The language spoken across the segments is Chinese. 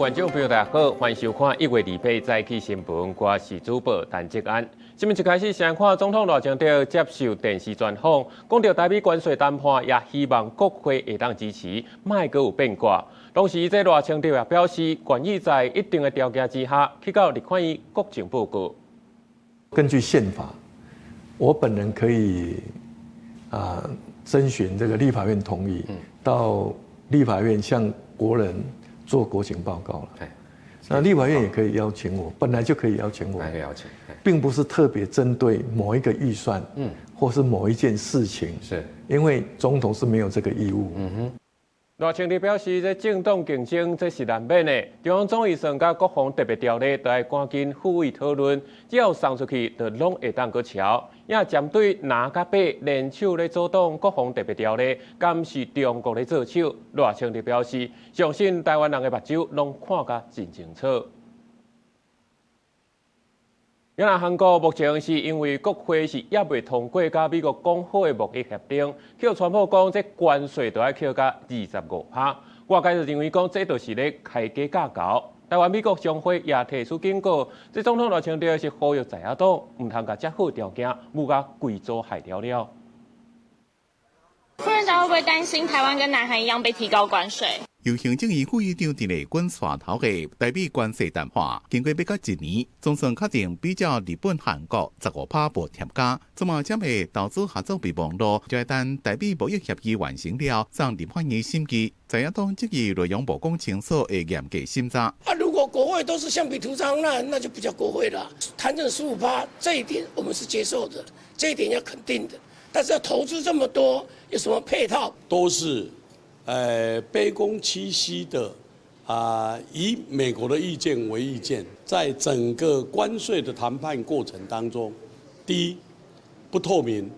观众朋友，大家好，欢迎收看1月28日早起新闻，我是主播陈哲安。新闻一开始，先看总统赖清德接受电视专访，讲到台美关税谈判，也希望国会会当支持，莫阁有变卦。同时，这赖清德也表示，愿意在一定的条件之下，去到立法院国情报告。根据宪法，我本人可以征询这个立法院同意，到立法院向国人做国情报告了。那立法院也可以邀请我，本来就可以邀请我，并不是特别针对某一个预算，或是某一件事情，是因为总统是没有这个义务。赖清德表示，这政党竞争这是难免的，中央总预算甲国防特别条例都要赶紧复议讨论，只要送出去，就拢会当去瞧。也针对南甲北联手咧阻挡国防特别条例，敢是中国咧做手？赖清德表示，相信台湾人的目睭拢看甲真清楚。因为韩国目前是因为国会是也未通过甲美国讲好的贸易协定，叫川普讲这关税都要扣到25%。外界就认为讲这就是咧开价架高。台湾美国商会也提出警告，这总统赖清德是呼吁在野党唔通甲遮好条件，唔甲贵州害了了。副院长会不会担心台湾跟南韩一样被提高关税？由行政院副院长伫咧阮刷头的台美关税谈判，经过要到1年，总算确定比较日本、韩国15%补贴加，这么将的投资合作备忘录，就要等台美贸易协议完成了，让立法院审议。在野党质疑内容无讲清楚的严格审查。如果国会都是橡皮图章，那就不叫国会了。谈成15%，这一点我们是接受的，这一点要肯定的。但是要投资这么多，有什么配套？都是。卑躬屈膝的以美国的意见为意见，在整个关税的谈判过程当中，第一，不透明、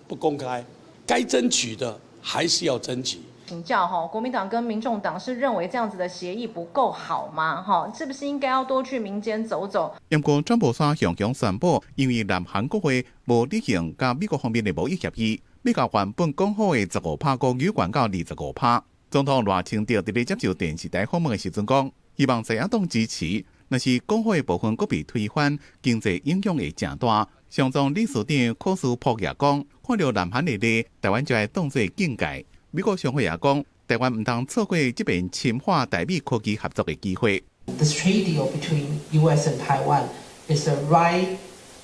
不公开，该争取的还是要争取。请教国民党跟民众党是认为这样子的协议不够好吗？是不是应该要多去民间走走？不过，川普山向强宣布，因为南韩国会无履行甲美国方面的贸易协议。美国原本讲好的15%高有关到25%。总统赖清德伫咧接受电视台访问的时阵讲，希望在野党支持，若是讲好的部分阁被推翻，经济影响会真大。上总理事长柯斯普也讲，看到南韩的例，台湾就要当作境界。美国商会也讲，台湾唔通错过这边深化台美科技合作的机会。This trade deal between U.S. and Taiwan is the right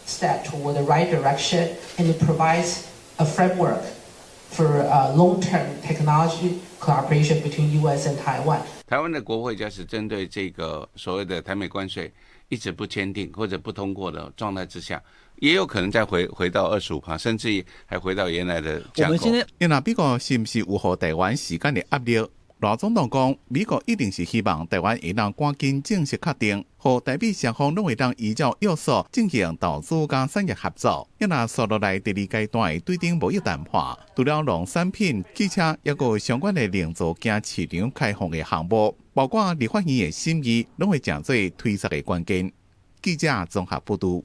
step toward the right direction, and it provides a framework for long-term technology cooperation between U.S. and Taiwan. 台湾的国会假使针对这个所谓的台美关税一直不签订或者不通过的状态之下，也有可能再回到25%，甚至于还回到原来的架构。因为美国是不是有予台湾时间的压力？赖总统讲，美国一定是希望台湾会当赶紧正式确定，和台美双方拢会当依照约束进行投资加产业合作。因那接落来第2阶段的对顶贸易谈判，除了农产品、汽车，也有相关的零组件市场开放的项目，包括立法院的审议，拢会成做推测的关键。记者综合报道。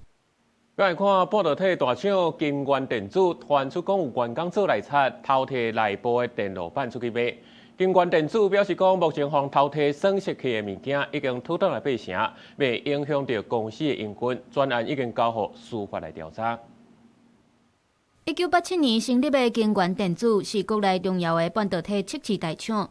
再来看半导体大厂金源电子传出讲有员工做内测，偷摕内部的电路板出去卖。金源电子表示讲，目前方偷摕损失去的物件已经吐到来8成，未影响到公司的营运。专案已经交予司法来调查。1987年成立的金源电子是国内重要的半导体测试大厂，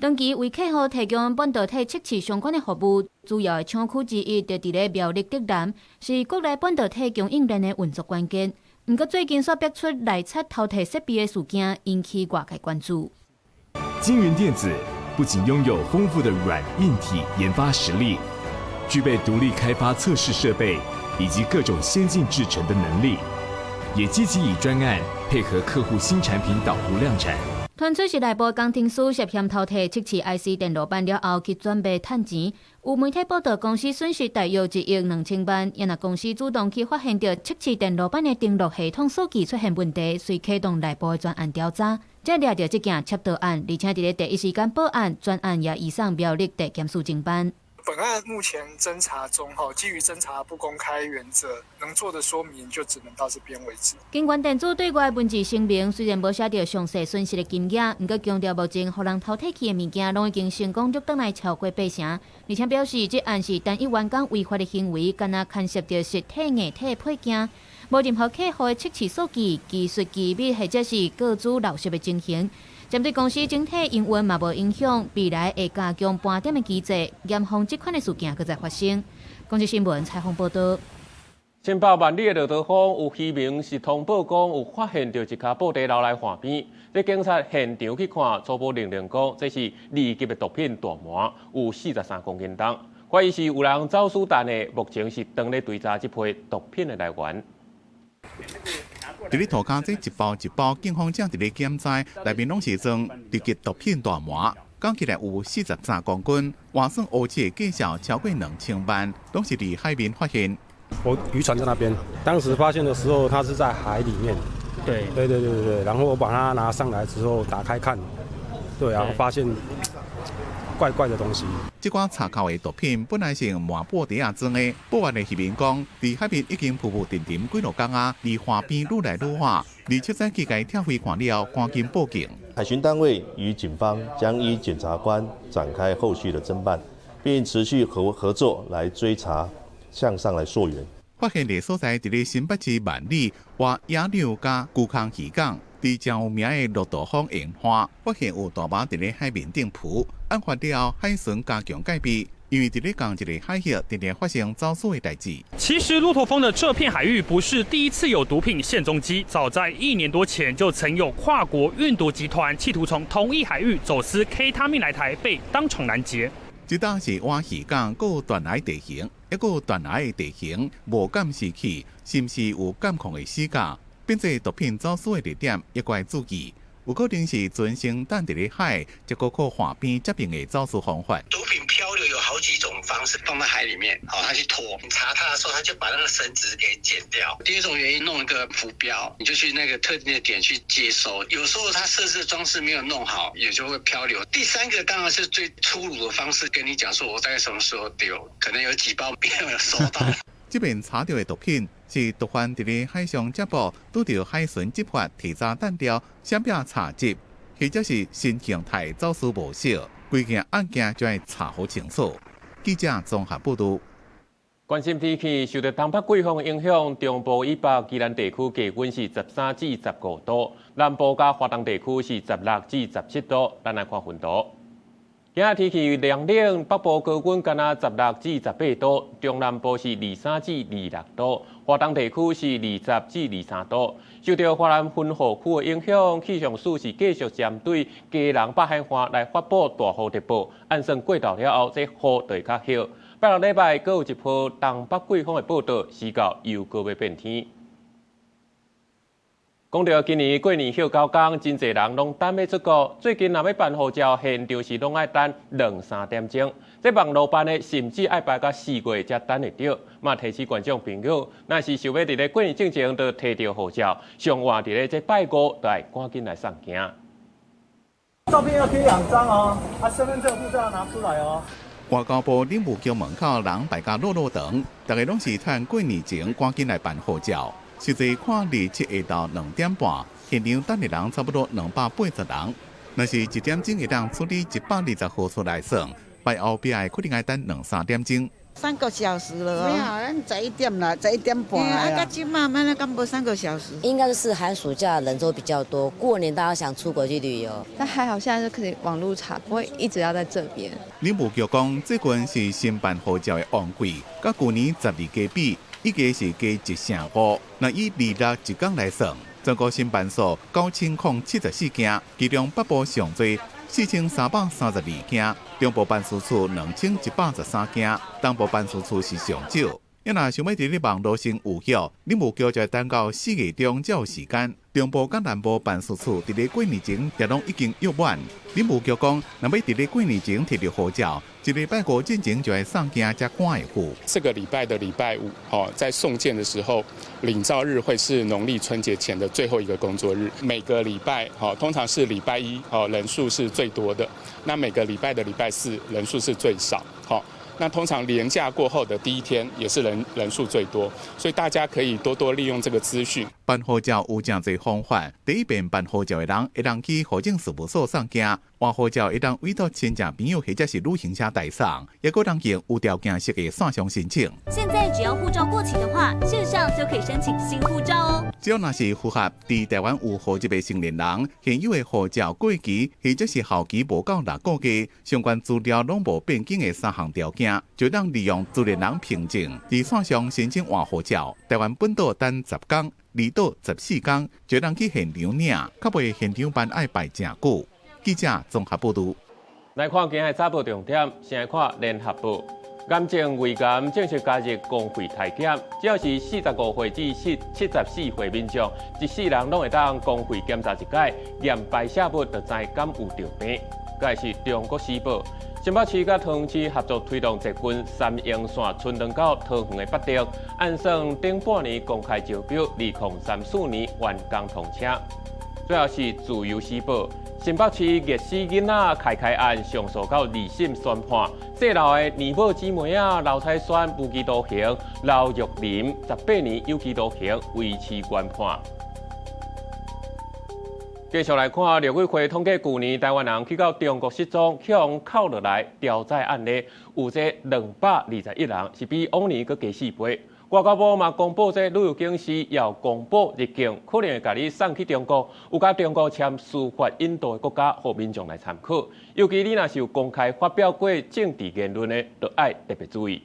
长期为客户提供半导体测试相关的服务。主要的厂区之一就伫咧苗栗竹南，是国内半导体供应链的运作关键。不过最近所逼出内测偷摕设备的事件，引起外界关注。金源电子不仅拥有丰富的软硬体研发实力，具备独立开发测试设备以及各种先进制程的能力，也积极以专案配合客户新产品导入量产。传出是内部工程师涉嫌偷摕测试 IC 电路板了后去转卖趁钱。有媒体报道，公司损失大约1亿2000万。因那公司主动去发现到测试电路板的登录系统数据出现问题，遂启动内部的专案调查。才抓到这件窃盗案，而且伫咧第一时间报案，专案也移送苗栗地检署侦办。本案目前侦查中，基于侦查不公开原则，能做的说明就只能到这边为止。警官电子对外文字声明，虽然无写到详细损失的金额，不过强调目前互人偷摕去的物件，拢已经成功入转来超过8成，而且表示这案是单一员工违法的行为，敢若牵涉到实体、硬体配件，无任何客户的测试数据、技术机密或者是个资漏失的情形。针对公司整体营运嘛无影响，未来会加强盘点的机制，严防这款的事件搁再发生。公司新闻采访报道。新北万里的乐桃坊有渔民是通报讲有发现到一卡布袋流来岸边，这警察现场去看，初步认定讲这是二级的毒品大麻，有43公斤重，怀疑是有人走私弹的，目前是当咧追查这批毒品的来源。伫咧涂骹这一包一包，警方正伫咧检查，内面拢是装二级毒品大麻，讲起来有43公斤，换算乌漆的计价超过2000万，拢是伫海边发现。我渔船在那边，当时发现的时候，它是在海里面。对，然后我把它拿上来之后打开看，对啊，发现怪怪的东西。这款查扣的毒品本来是麻布袋啊装的，报案的渔民讲，伫海边已经浮浮沉沉几落天啊，离岸边愈来愈远，而测载机构跳回看了，赶紧报警。海巡单位与警方将依检察官展开后续的侦办，并持续合作来追查，向上来溯源。发现的所在伫咧新北市万里或野柳加古坑渔港，伫真有名的乐桃坊沿岸，发现有大麻伫咧海面顶浮。案发了后，海巡加强戒备，因为伫咧同一个海域常常发生走私的代志。其实鹿头峰的这片海域不是第一次有毒品现踪机，早在1年多前就曾有跨国运毒集团企图从同一海域走私 K 他命来台，被当场拦截。这当是湾渔港，佫有断崖地形，一个断崖的地形无监视器，是毋是有监控的死角？并且毒品走私的地点也该注意，有可能是全程等伫咧海，结果靠岸边接应的走私方法。毒品漂流有好几种方式，放在海里面，他去拖，你查它的时候，他就把那个绳子给剪掉。第二种原因，弄一个浮标，你就去那个特定的点去接收。有时候它设置的装饰没有弄好，也就会漂流。第三个当然是最粗鲁的方式，跟你讲说我大概什么时候丢，可能有几包没有收到。这边查到的毒品是毒贩伫咧海上接捕，拄到海巡执法提早弹掉，闪避查缉，或者是新形态走私模式，规件案件就要查好清楚。记者综合报道。关心天气，受到东北季风影响，中部以北宜兰地区低温是13至15度，南部加华东地区是16至17度。咱来看温度。今日天气凉冷，北部高温干那16至18度，中南部是23至26度，华东地区是20至23度。受到华南云雨区的影响，气象署是继续针对基隆北海岸来发布大雨特报。按算过到了后，这雨就会较少。拜六礼拜，阁有一波东北季风的报道，时到又搁要变天。讲到今年过年休高工，真侪人拢等要出国。最近若要办护照，现场是拢爱等2-3点钟。这网络办的，甚至爱排到4月才等得到。嘛，提醒观众朋友，若是想要伫咧过年之前就摕到护照，上晚伫咧这拜5，就要赶紧来送件。照片要贴2张哦，身份证护照要拿出来哦。外交部领务局门口人排甲落长，大家拢是趁过年前赶紧来办护照。实际看27下到2点半，现场等的人差不多280人。若是1点钟会当处理120号出来算，拜后壁的可能要等2-3点钟。 3个小时了哦。没有，咱11点了，11点半了。啊，今嘛慢了，刚不3个小时。应该是寒暑假人都比较多，过年大家想出国去旅游。但还好，现在就可以网络查，不会一直要在这边。领务局讲，这群是新办护照的旺季，甲去年12加比，已经是加1.5%。那以26一天来算，全国新办数9074件，其中北部上多。 4332件，中部办事处2113件，东部办事处是上少。要若想要伫咧网络上有效，领务局就要等到4月中才有时间。中部甲南部办事处伫咧过年前也拢已经约满。领务局讲，若要伫咧过年前摕到护照，1礼拜5进前就要送件才赶会付。这个礼拜的礼拜5，在送件的时候，领照日会是农历春节前的最后一个工作日。每个礼拜，通常是礼拜1，人数是最多的。那每个礼拜的礼拜4，人数是最少。那通常连假过后的第一天也是人数最多，所以大家可以多多利用这个资讯。办护照有真侪方法，第一遍办护照的人会当去户政事务所送件，换护照会当委托亲戚朋友或者是旅行社代送，也可当用有条件式的线上申请。现在只要护照过期的话，线上就可以申请新护照哦。只要那是符合在台湾有户籍的成年人，现有的护照过期或者是效期无到6个月，相关资料拢无变更的3项条件，就当利用自然人凭证在线上申请换护照。台湾本岛等10天。离岛14天，就当去现场领，较袂现场办爱排真久。记者综合报道。来看今日早报重点，先来看联合报。癌症胃癌正式加入公费体检，只要是45岁至74岁民众，一世人拢会当公费检查一届，验排泄物就知敢有着病。该是中国时报。新北市甲桃园市合作推动捷运3英线春藤到桃园的北调，按算顶半年公开招标，2034年完工通车。最后是自由时报，新北市热死囡仔开案上诉到2审宣判，细老的年母姊妹啊，刘彩轩无期徒刑，刘玉林18年有期徒刑，维持原判。继续来看，陆委会统计去年台湾人去到中国失踪、向扣落来调查案例，有这221人，是比往年佫加4倍。外交部嘛公布，这旅游警示要公布入境，可能会甲你送去中国，有甲中国签司法引渡的国家，互民众来参考。尤其你若是有公开发表过政治言论的，就要特别注意。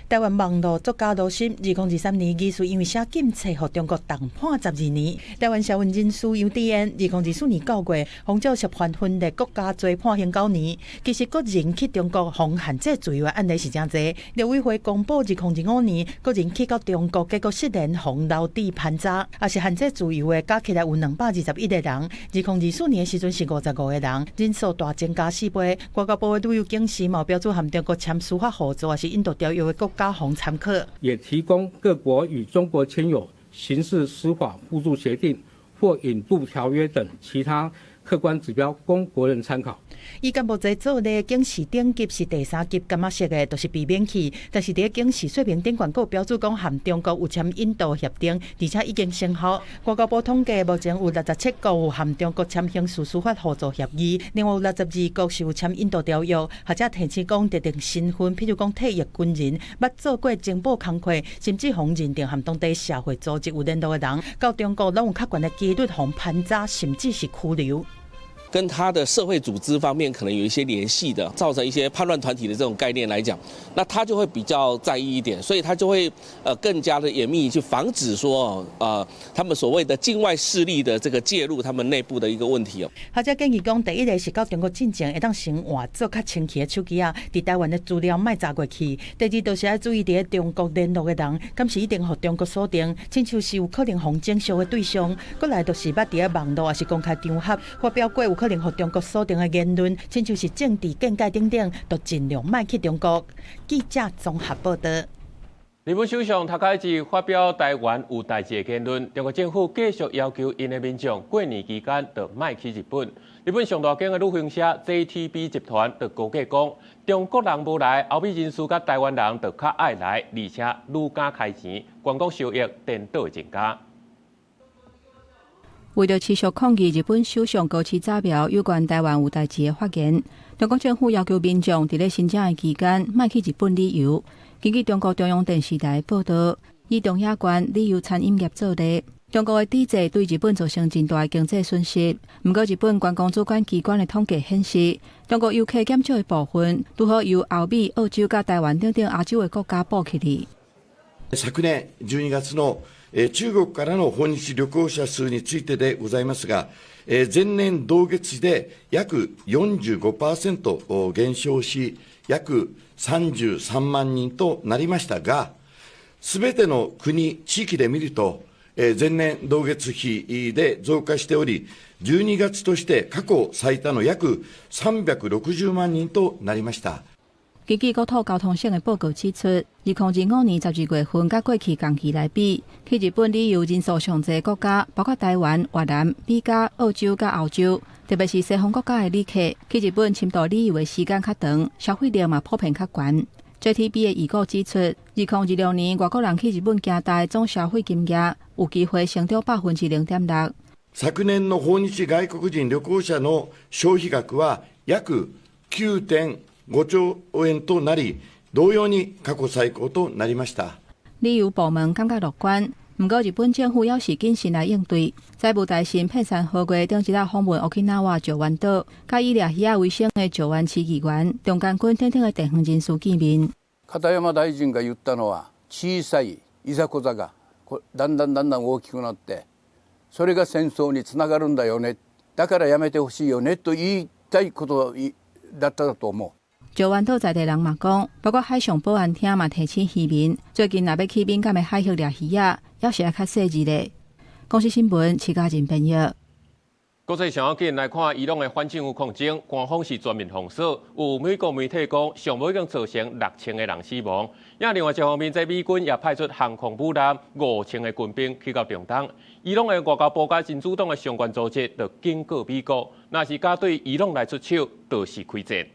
台湾网络作家罗新2023年疑似因为写警察，互中国重判12年。台湾社运人士杨迪燕2024年9月，奉照涉犯分裂国家罪判刑9年。其实，个人去中国防限制自由的案例是真侪。陆委会公布2005年，个人去到中国，结果失联防留置盘查，也是限制自由的，加起来有221个人。2024年的时阵是55个人，人数大增加4倍。外交部的旅游警示嘛标注，和中国签司法合作，也是引渡条约的国家红参考，也提供各国与中国签有刑事司法互助协定或引渡条约等其他客观指标供国人参考。伊甲目前做的警示等级是第3级感觉式的，就是避免去。但是伫警示说明顶广告标注讲和中国有签引渡协定，而且已经生效。外交部统计，目前有67国有和中国签刑事司法合作协议，另外有62国是有签引渡条约，或者提示讲特定身份，譬如讲退役军人、捌做过情报工作，甚至互认定和当地社会组织有联络的人，到中国拢有较悬的几率互盘查，甚至是拘留。跟他的社会组织方面可能有一些联系的，造成一些叛乱团体的这种概念来讲，那他就会比较在意一点，所以他就会更加的严密去防止说他们所谓的境外势力的这个介入他们内部的一个问题哦。或者建议讲，第一个是到中国进前会当先换做较清气的手机啊，伫台湾的资料卖查过去。第二就是要注意伫中国联络的人，敢是一定互中国锁定，亲像是有可能互征收的对象。过来就是捌伫网络也是公开场合发表过有可能互中国锁定的言论，亲像是政治见解等等，都尽量卖去中国。记者综合报道。日本首相塔卡基发表台湾有代志的言论，中国政府继续要求因的民众过年期间就卖去日本。日本上大间的旅行社 JTB 集团就高价讲，中国人无来，欧美人士甲台湾人就较爱来，而且愈加开钱，观光收益颠倒增加。为了持续抗议日本首相高市早苗有关台湾有代志的发言，中国政府要求民众伫咧新政的期间莫去日本旅游。根据中国中央电视台报道，以东亚馆旅游餐饮业做例，中国的抵制对日本造成真大的经济损失。不过，日本观光主管机关的统计显示，中国游客减少的部分，拄好由欧美、澳洲甲台湾等等亚洲的国家补起嚟。昨年12月の中国からの訪日旅行者数についてでございますが、前年同月で約 45% 減少し、約33万人となりましたが、すべての国、地域で見ると、前年同月比で増加しており、12月として過去最多の約360万人となりました。根据国土交通省的报告指出，2025年12月份甲过去同期来比，去日本旅游人数上侪国家，包括台湾、越南、美加、澳洲甲欧洲，特别是西方国家的旅客去日本深度旅游的时间较长，消费量嘛普遍较悬。JTB 的预估指出，2026年外国人去日本行大总消費金額有機會成長0.6%。昨年の訪日外国人旅行者の消費額は約 9.5 兆円となり、同様に過去最高となりました。旅遊部門感覺樂觀，不過日本政府要是謹慎來應對。在無大臣片山和月頂一日訪問沖縄石垣島，甲以掠魚為生的石垣市議員中間君等等的地方人士見面。片山大臣が言ったのは、小さいいざこざがだんだん大きくなって、それが戦争につながるんだよね。だからやめてほしいよねと言いたいことだったと思う。石垣島在地人嘛講，包括海上保安廳嘛提醒漁民，最近若要去敏感的海域掠魚啊，要是要較細緻咧。公司新聞徐家仁編譯。國際上緊來看伊朗的反政府抗爭，官方是全面封鎖。有美國媒體講，上尾已經造成6000個人死亡。另外一方面，在美軍也派出航空母艦5000個軍兵去到中東。伊朗的外交部甲真主黨的相關組織就警告美國，若是敢對伊朗來出手，就是開戰。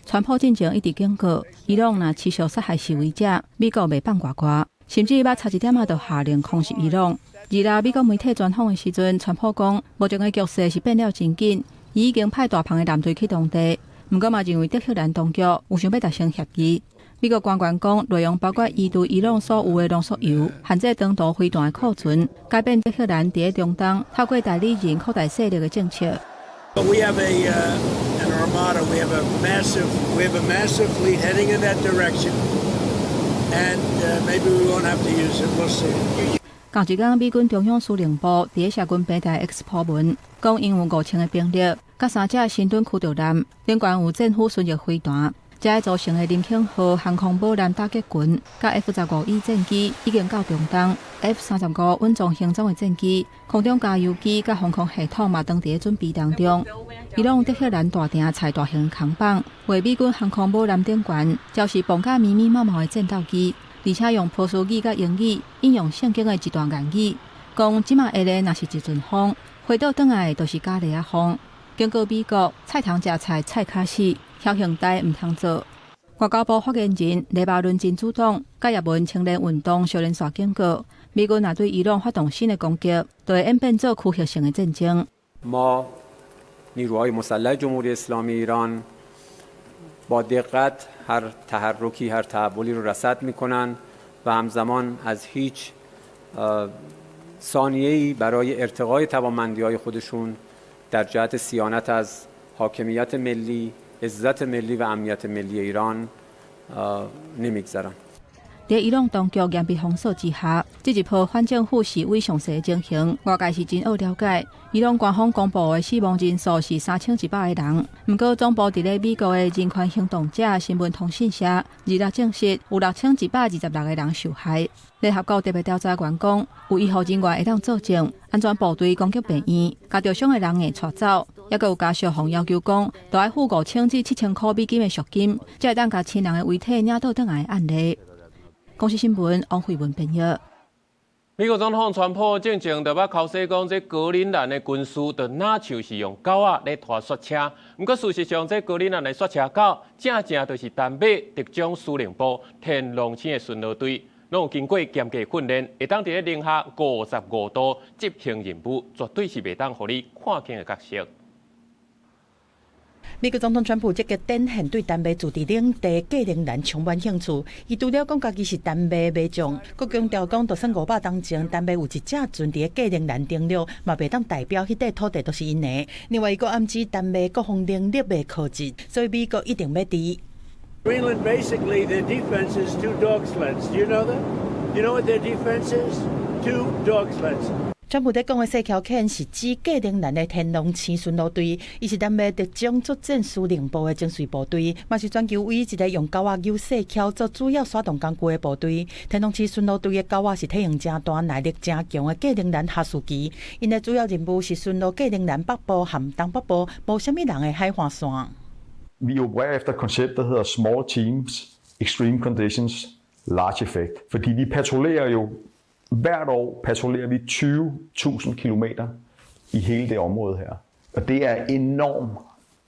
川普進前一直警告，伊朗若持續殺害示威者，美國袂放過掛，甚至捌差一點就下令空襲伊朗。而美國媒體專訪的時陣，川普講，目前的局勢是變了真緊，伊已經派大龐的艦隊去當地。不過嘛，認為德黑蘭當局有想要達成協議。美國官員講，內容包括伊對伊朗所有的濃縮油、限制長途飛彈的庫存、改變德黑蘭在中東透過代理人擴大勢力的政策。We have an armada. We have a massive fleet heading in that direction, and maybe we won't have to use it. We'll see. 同一天，美軍中央司令部在社軍平台 X 鋪文，講因有5000個兵力，甲3隻新盾驅逐艦，另外有政府巡弋飛彈。這組成的林肯號航空母艦打擊群，甲 F-15E 戰機已經到中東 ，F-35穩重輕裝的戰機、空中加油機甲防空系統嘛，當佇準備當中。伊朗德黑蘭大城採大型空棒，為美軍航空母艦頂懸，照是綁甲密密麻麻的戰鬥機，而且用波斯語甲英語應用聖經的一段言語，講即馬下咧若是一陣風，回到轉來都是加利亞風。警告美國菜頭食菜菜卡死。僥幸代唔通做。外交部發言人黎巴嫩真主黨甲也門青年運動小連續警告，美軍若對伊朗發動新的攻擊，就會演變做區域性的戰爭。ما نیروهای مسلح جمهوری اسلامی ایران با دقت هر تحرکی هر تحولی رو رصد میکنن و همزمان از هیچ ثانیه‌ای برای ارتقای توانمندی‌های خودشون در جهت صیانت از حاکمیت ملی عزت ملی و امنیت ملی ایران نمیگذرن。在伊朗當局嚴密封鎖之下，這一波反政府示威上勢的情形，外界是真好了解。伊朗官方公布的死亡人數是3100個人，不過總部佇咧美國的人權行動者新聞通訊社日前證實有6126個人受害。聯合國特別調查員講，有醫護人員會當作證，安全部隊攻擊病院，甲受傷的人會帶走。也有家屬方要求講，都要付5000至7000塊美金的贖金，才會當甲親人的遺體領倒轉來的案例。公司新聞王慧文編譯。美國總統川普正就捌口說講，這格陵蘭的軍事就哪像是用狗仔來拖雪車，不過事實上，這格陵蘭的雪車狗正就是丹麥特種司令部天龍星的巡邏隊，攏有經過嚴格訓練，會當佇咧零下55度執行任務，絕對是袂當互你看輕的角色。美國總統川普積極展現對丹麥駐地領地格陵蘭充滿興趣。伊除了講家己是丹麥馬將，佮強調講，就算500年前丹麥有一隻船佇格陵蘭登陸，嘛袂當代表迄塊土地都是因的。另外，伊佮暗指丹麥國防能力袂可及，所以美國一定要治。Greenland basically their defense is 2 dog sleds. Do you know that? You know what their defense is? 2 dog sleds. 川普在講的細橋犬是指格陵蘭的天龍星巡邏隊，伊是丹麥特種作戰司令部的精髓部隊，嘛是全球唯一一個用狗仔扭細橋做主要耍動工具的部隊。天龍星巡邏隊的狗仔是體型正大、耐力正強的格陵蘭哈士奇，因的主要任務是巡邏格陵蘭北部和東北部無啥物人的海岸線。Vi opererer efter et koncept, der hedder small teams, extreme conditions, large effect. Fordi vi patruljerer jo hvert år patruljerer vi 20.000 kilometer i hele det område her. Og det er enormt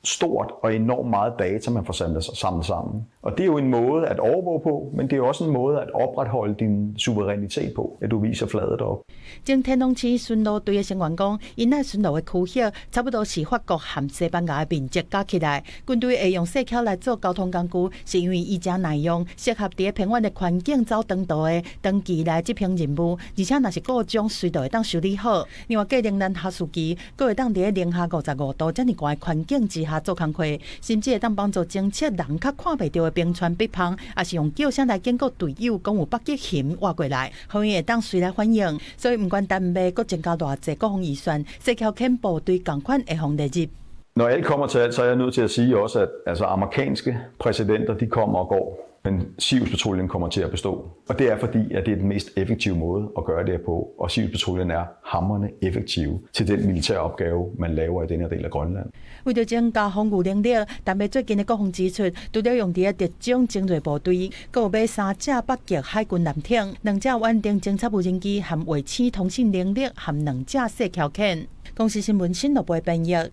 stort og enormt meget data, man får samlet sammen. Og det er jo en måde at overvåge på, men det er også en måde at opretholde din suverænitet på, at du viser fladet op. 正天龙市巡逻队的成员讲，因那巡逻的区域差不多是法国和西班牙的面积加起来。军队会用细桥来做交通工具，是因为伊正耐用，适合伫平原的环境走长途的长期来执行任务，而且若是故障随时会当修理好。另外，计能咱下司机，佫会当伫零下55度这么悬的环境之下做工课，甚至会当帮助侦测人较看袂到的冰川壁碰，也是用叫声来警告队友讲有北极熊划过来，好伊会当随来反应。所以，不管单位佫增加偌济国防预算，细桥肯部隊共款會防列入。Når alt kommer til alt, så er jeg nødt til at sige også, at altså, amerikanske præsidenter de kommer og går, men Siriuspatruljen kommer til at bestå. Og det er fordi, at det er den mest effektive måde at gøre det her på, og Siriuspatruljen er hamrende effektive til den militære opgave, man laver i denne del af Grønland. 為咗增加防禦能力，單位最近的國防指出，除了用啲特種精銳部隊，還有買3隻北極海軍艦艇、2隻穩定偵察無人機和衛星通信能力和2隻細橋艇。公司新聞新樂報編譯。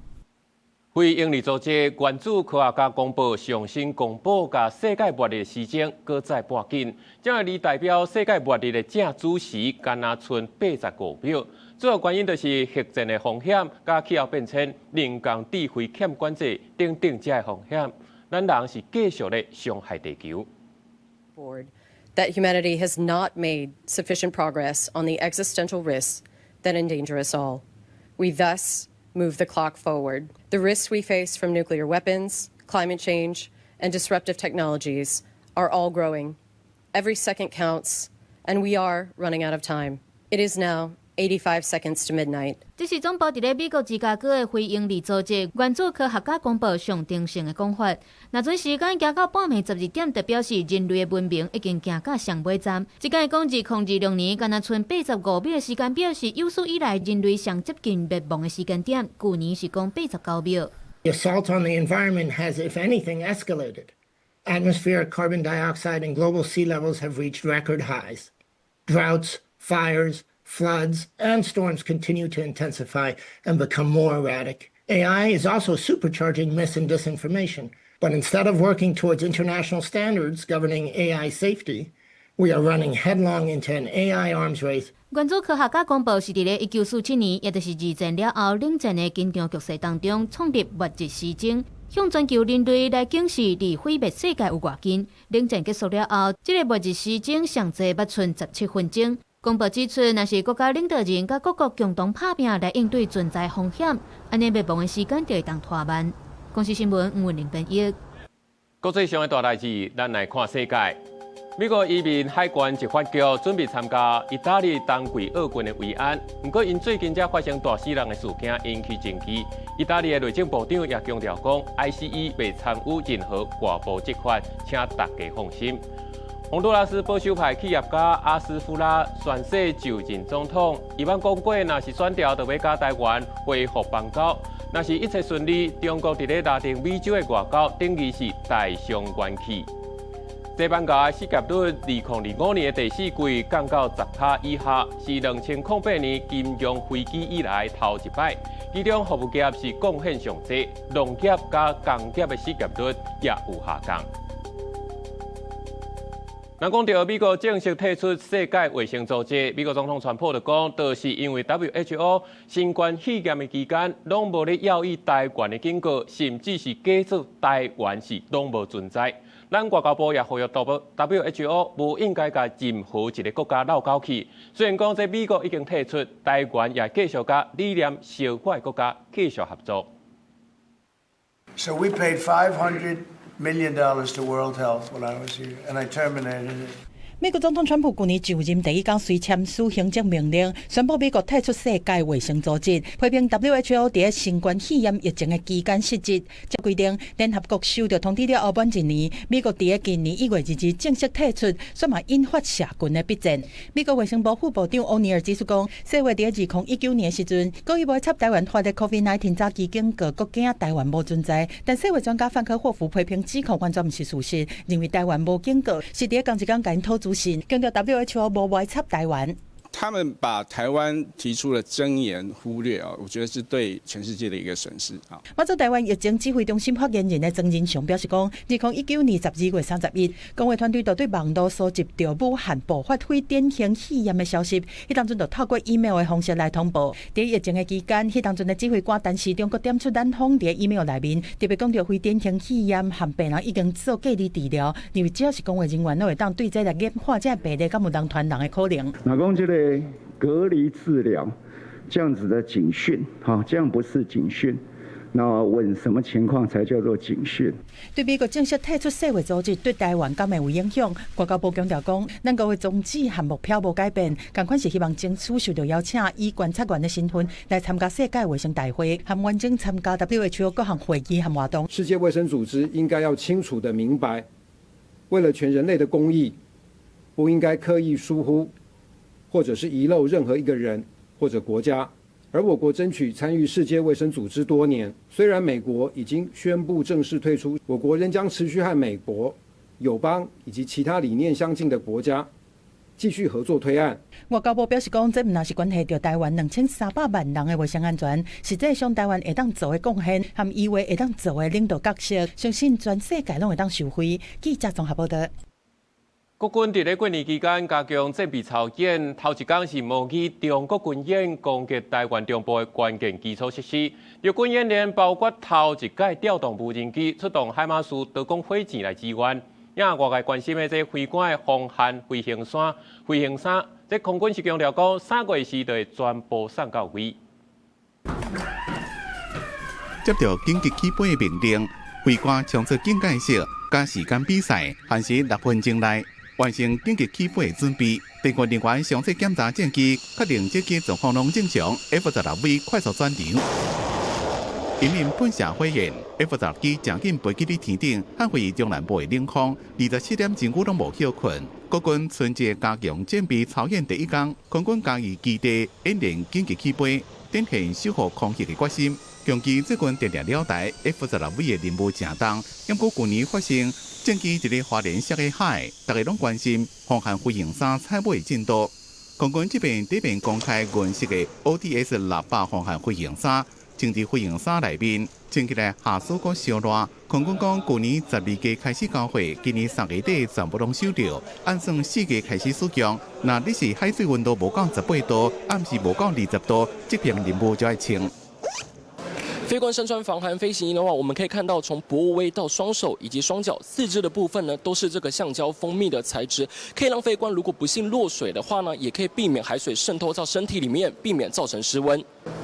非營利組織關注科學家公布上新公布甲世界末日時間擱再半緊，將離代表世界末日的正主時干那剩85秒。主要原因就是核戰的風險、甲氣候變遷、人工智慧欠管制等等這風險，咱人是繼續咧傷害地球。That humanity has not made sufficient progress on the existential risks that endanger us all. We thus move the clock forward. The risks we face from nuclear weapons, climate change, and disruptive technologies are all growing. Every second counts, and we are running out of time. It is now 85 seconds to midnight. 这是总部伫咧美国芝加哥的非营利组织原子科学家公布上定性的讲法。若准时间行到半暝12点，就表示人类的文明已經行到上尾站。即間講2026年，敢若剩85秒的時間表示有史以來人類上接近滅亡的時間點。去年是講89秒。The assault on the environment has, if anything, escalated. Atmospheric carbon dioxide and global sea levels have reached record highs. Droughts, fires, floods, and storms continue to intensify and become more erratic. AI is also supercharging mis and disinformation. But instead of working towards international standards governing AI safety, we are running headlong into an AI arms race. 原子科學家公布是伫咧1947年，也就是二戰了後冷戰的緊張局勢當中創立末日時鐘，向全球人類來警示離毀滅世界有偌近。冷戰結束了後，這個末日時鐘上濟捌剩17分鐘。公布指出，若是國家領導人甲各國共同拍拼來應對存在風險，安尼滅亡的時間就會當拖慢。公司新聞吳文玲編譯。國際上的大代志，咱來看世界。美國移民海關執法局準備參加意大利冬季奧運的維安，不過因最近才發生大死人的事件引起爭議。意大利的內政部長也強調講 ，ICE 未參與任何外部執法，請大家放心。洪都拉斯保守派企業家阿斯夫拉宣誓就任總統，伊晚講過，若是選調，就要甲台灣恢復邦交。若是一切順利，中國伫咧拉丁美洲的外交等於是大相關係。西班牙失業率2025年的第四季降到10%以下，是2008年金融危機以來頭一擺。其中服務業是貢獻上濟，農業加工業的失業率也有下降。咱講到美國正式退出世界衛生組織，美國總統川普就講，就是因為 WHO 新冠肺炎的期間，攏無咧要以台灣的警告，甚至是假設台灣是攏無存在。咱外交部也呼籲 WHO 無應該甲任何一個國家鬧交氣。雖然講，這美國已經退出，台灣也繼續甲理念相關的國家繼續合作。So we paid $500 million to World Health when I was here, and I terminated it. 美國總統川普去年就任第一天遂簽署行政命令，宣布美國退出世界衛生組織，批評 WHO 在新冠肺炎疫情的期間失職。這規定，聯合國收到通知了後滿一年，美國在今年1月2日正式退出，卻嘛引發社群的逼戰。美國衛生部副部長歐尼爾指出講，4月在2019年時陣，故意歪插台灣發的 COVID-19 早期警告國境台灣無存在，但世衛專家范克霍夫批評指控完全不是事實，認為台灣無警告，是在同一天甲因討主信，強調 WHO 無歪插台灣。他们把台湾提出的箴言忽略啊，我觉得是对全世界的一个损失啊。马祖台湾疫情指挥中心发言人的曾仁雄表示讲，2019年12月31日，公卫团队就对网络收集到武汉爆发非典型肺炎的消息，迄当阵就透过 email 的方式来通报。在疫情的期间，迄当阵的指挥官陈时中阁点出咱方伫 email 内面，特别讲到非典型肺炎和病人已经做隔离治疗，因为只要是公卫人员，都会当对这个染患者病例，敢有人传人的可能。那讲这个隔离治疗这样子的警讯，这样不是警讯。那问什么情况才叫做警讯？对美国正式退出世卫组织，对台湾敢会有影响？外交部强调讲，咱国的宗旨和目标无改变，同款是希望争取受到邀请，以观察员的身份来参加世界卫生大会，和完整参加 WHO 各项会议和活动。世界卫生组织应该要清楚的明白，为了全人类的公益，不应该刻意疏忽，或者是遗漏任何一个人或者国家。而我国争取参与世界卫生组织多年，虽然美国已经宣布正式退出，我国仍将持续和美国、友邦以及其他理念相近的国家继续合作推案。外交部表示讲，这不但是关系到台湾2300万人的卫生安全，实际上台湾会当做的贡献，和以为会当做的领导角色，相信全世界拢会当受惠。记者综合报道。国军伫咧过年期间加强战备操演，头一天是模拟中国军演攻击台湾中部的关键基础设施。日军演练包括头一届调动无人机出动海马斯特工火箭来支援。也外界关心的这飞官的防寒飞行衫，这空军是强调讲3月时就会全部送到位。接到紧急起飞的命令，飞官冲出警戒色，加时间比赛，限时6分钟内完成紧急起飞的准备。地勤人员详细检查战机，确定这机状况拢正常。F-16V 快速转场，引领喷射火焰。F-16机正紧飞机伫天顶，捍卫中南部的领空。27点钟我拢无休困。国军春节加强战备操演第一天，空军嘉义基地演练紧急起飞，展现守护空气的决心。强机最近定定了台 F-16V 的任务正重，因过去年发生战机伫咧花莲石个海，大家拢关心防寒飞行衫采买进度。空军这边底面公开原式的 ODS 600防寒飞行衫，穿伫飞行衫内面，穿起来下暑阁烧热。空军讲，去年12月开始交货，今年3月底全部拢收到，按算4月开始使用。那你是海水温度无到18度，暗时无到20度，这片任务就要穿。飞官身穿防寒飞行衣的话，我们可以看到从脖围到双手以及双脚、四肢的部分呢，都是这个橡胶蜂蜜的材质，可以让飞官如果不幸落水的话呢，也可以避免海水渗透到身体里面，避免造成失温。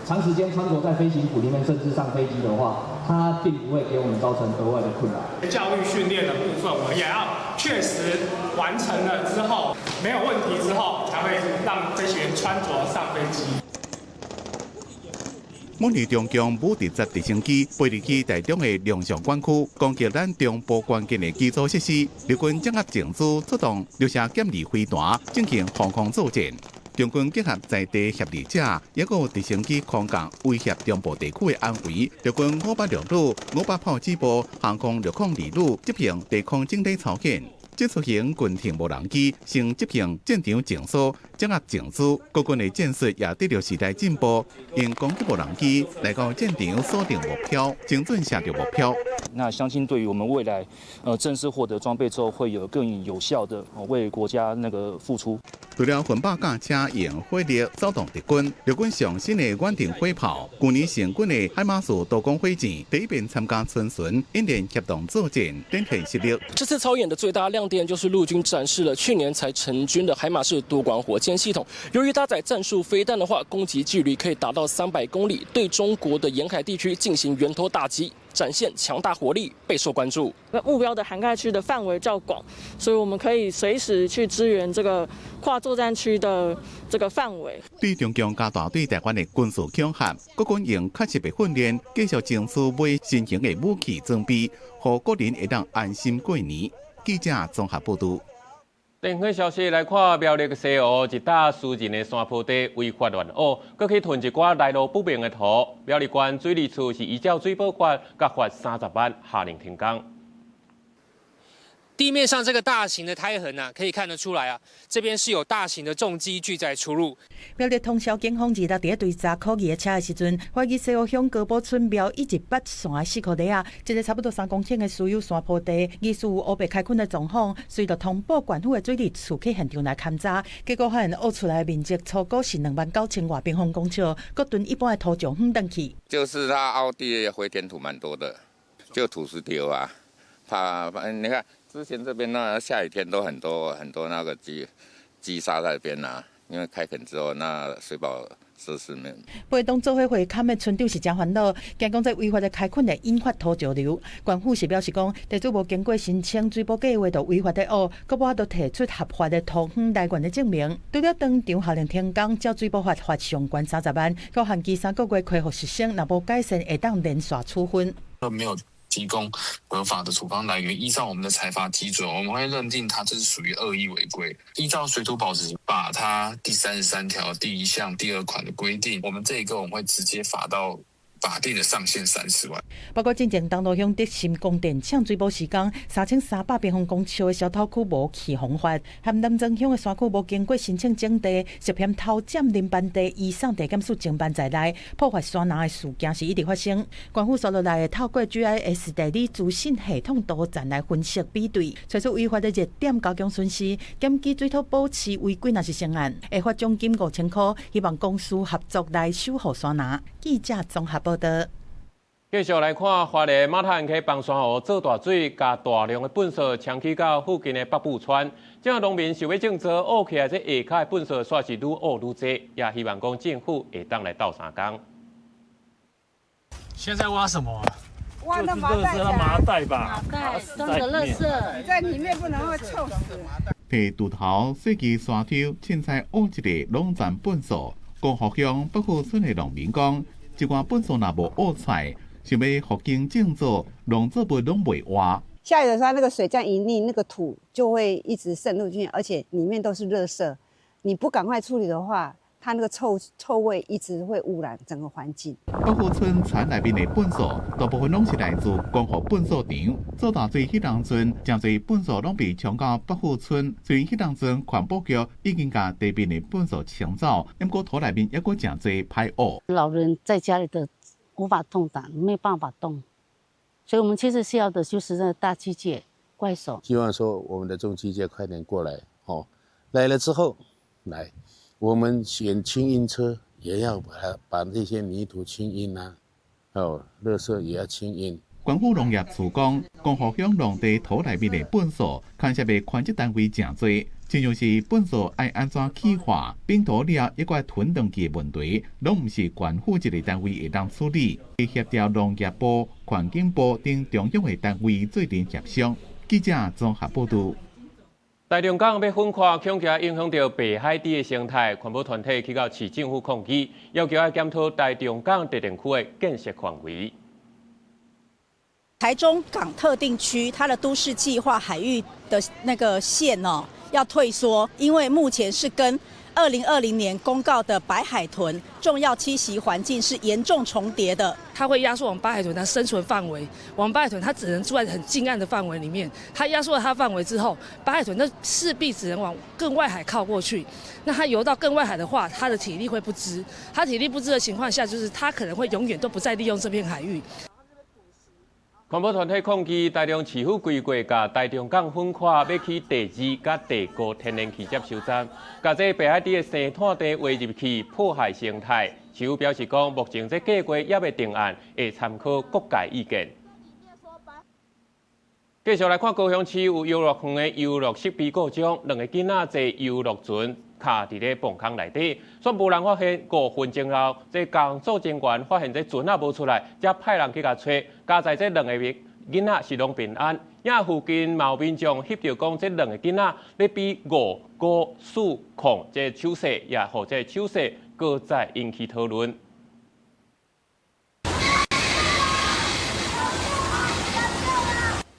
长时间穿着在飞行服里面，甚至上飞机的话，它并不会给我们造成额外的困扰。教育训练的部分，我们也要确实完成了之后，没有问题之后，才会让飞行员穿着上飞机。模拟中共武直接直升机飞入去台中的亮相管区，攻击咱中部关键的基础设施。日军掌握证据，出动留下减利飞弹，进行防空作战。中军结合在地协力者，也有直升机空降威胁中部地区的安危。日军506旅、500炮击部、航空602旅执行地空整体操演。这出型军艇无人机，成执行战场证书，掌握证据。国军的战术也得到时代进步，用攻击无人机来到战场锁定目标，精准射着目标。那相信对于我们未来正式获得装备之后，会有更有效的为国家付出。除了军炮驾车用火力扫动敌军，日军上新的远程火炮，去年成军的海马斯多工火箭第一遍参加春巡演练协同作战，展现实力。这次操演的最大亮点就是陆军展示了去年才成军的海马式多管火箭系统。由于搭载战术飞弹的话，攻击距离可以达到300公里，对中国的沿海地区进行源头打击，展现强大火力，备受关注。目标的涵盖区的范围较广，所以我们可以随时去支援这个跨作战区的这个范围。对中共加大对台湾的军事恐吓，国军用确实的训练，继续争取买新型的武器装备，让国人会当安心过年。记者综合报道。电讯消息来看，苗栗的西湖一搭私人的山坡地违法乱挖，搁去囤一寡来路不明的土。苗栗县水利处是依照水保法，甲罚30万，下令停工。地面上这个大型的胎痕可以看得出来这边是有大型的重机具在出入。苗栗通宵警方2日伫对查可疑的车的时阵，怀疑西湖乡高埔村苗118线的4颗地一个差不多3公顷的私有山坡地，疑似有乌白开垦的状况，随着通报县府的水利处去现场来勘查，结果发现挖出来的面积粗估是29000外平方公尺，搁囤一般的土壤返回去。就是它凹地的回填土蛮多的，就土石流怕你看。之前这边那下雨天都很多那个积沙在那边因为开垦之后那水保设施没有。陪同做伙会勘的村长是真烦恼，惊讲这违法的开垦会引发土石流。县府是表示讲，地主无经过申请水保计划就违法的挖，搁无法度提出合法的土方来源的证明。除了当场下令停工，照水保法罚上关30万，搁限期3个月恢复实施，若无改善会当连续处分。没有提供合法的处方来源，依照我们的裁罚基准，我们会认定它这是属于恶意违规。依照水土保持法它第33条第1项第2款的规定，我们这一个我们会直接罚到法定的上限30万。包括进前东路乡德心供电抢水保施工3300平方公尺的小土区无起洪发，含南庄乡的山区无经过申请整地，涉嫌偷占林班地、移送地检署侦办在内，破坏山林的事件是一直发生。县府所落来透过 GIS 地理资讯系统多站来分析比对，找出违法的热点加强巡视，检举水土保持违规若是成案，会罚奖金5000块，希望公司合作来守护山林。记者综合报道。继续来看，花莲马潭溪放山河做大水，加大量的粪扫冲去到附近的北部川。这农民想要种植挖起来这下骹的粪扫，煞是愈挖愈多，也希望讲政府会当来斗相共。现在挖什么挖那麻袋吧，麻袋装着垃圾，在里面不能会臭死。摕锄头细支山抽，凊彩挖一个农站粪扫。江河乡北湖村的农民讲，一寡粪扫若无挖出来，想要复经种作，农作物拢袂活。下雨的时候，那个水这样一逆，那个土就会一直渗入进去，而且里面都是垃圾。你不赶快处理的话，它那个臭味一直会污染整个环境。北湖村田内面的粪扫，大部分拢是来自江河粪扫场。做大水迄当阵，真侪粪扫拢被冲到北湖村。虽然迄当阵环保局已经把地面的粪扫清走，不过土内面还阁真侪歹污。老人在家里的无法动弹，没有办法动，所以我们其实需要的就是那大机械怪手。希望说我们的重机械快点过来，来了之后，我们选清运车也要把这些泥土清运垃圾也要清运。县府农业处讲，江河乡农地土内面的粪扫，牵涉的权责单位真多，就像是粪扫爱安怎气化、冰土了一个囤冻期的问题，拢唔是县府一个单位会当处理，会协调农业部、环境部等中央的单位做阵协商。记者综合报道。台中港要分化，恐惊影响到北海底的生态，环保团体去到市政府抗议，要求要检讨台中港特定区的建设范围。台中港特定区它的都市计划海域的那个线要退缩，因为目前是跟2020年公告的白海豚重要栖息环境是严重重叠的，它会压缩我们白海豚它生存范围。我们白海豚它只能住在很近岸的范围里面，它压缩了它范围之后，白海豚它势必只能往更外海靠过去。那它游到更外海的话，它的体力会不支。它体力不支的情况下，就是它可能会永远都不再利用这片海域。环保团体抗议台中市府规划甲台中港分化，要起第2甲第5天然气接收站，甲这北海底的生态地划入去，破坏生态。市府表示讲，目前这计划也未定案，会参考各界意见。继续来看高雄市有游乐园的游乐设备故障，2个囡仔坐游乐船卡伫咧泵坑内底，却无人发现。5分钟后，这工作人员发现这船啊无出来，才派人去甲找。加在这2个囡仔是拢平安。也附近有民众翕到讲，这2个囡仔咧比5、5、4、控这手势，也或者手势，搁再引起讨论。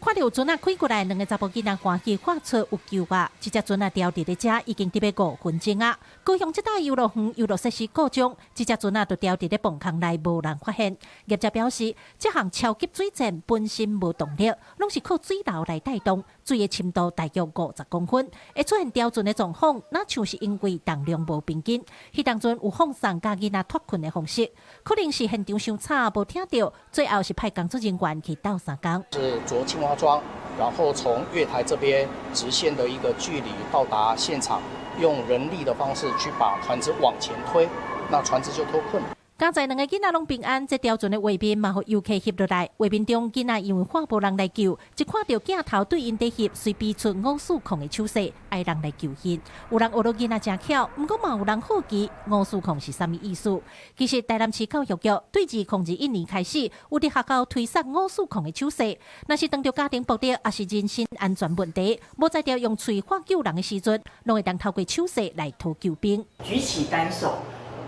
看到船啊开过来，2个查甫囡仔欢喜喊出有救啊！这只船啊吊伫咧遮已经伫要5分钟啊。高雄这大游乐园游乐设施故障，这只船啊就吊伫咧泵坑内，无人发现。业者表示，这项超级水站本身无动力，拢是靠水流来带动，水的深度大约50公分，会出现刁钻的状况，那像是因为重量无平均，迄当阵有放送家囡仔脱困的方式，可能是现场伤吵无听到，最后是派工作人员去倒三工。是着青蛙装，然后从月台这边直线的一个距离到达现场，用人力的方式去把船只往前推，那船只就脱困。刚才两个囡仔拢平安，这刁钻的画面嘛，互游客翕落来。画面中囡仔因为看无人来救，一看到镜头对因在翕，随比出吴曙狂的手势，爱人来救因。有人学到囡仔真巧，不过嘛有人好奇吴曙狂是啥物意思？其实台南市教育局对2021年开始，有伫学校推送吴曙狂的手势，若是当着家庭暴力，也是人身安全问题，无在条用嘴喊救人的时阵，拢会当透过手势来讨救兵。举起单手，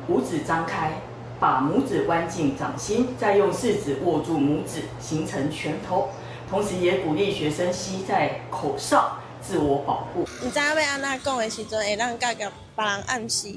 五指张开。把拇指弯进掌心，再用四指握住拇指，形成拳头。同时也鼓励学生携带口哨，自我保护。唔知要安怎讲的时阵，会让家己别人暗示，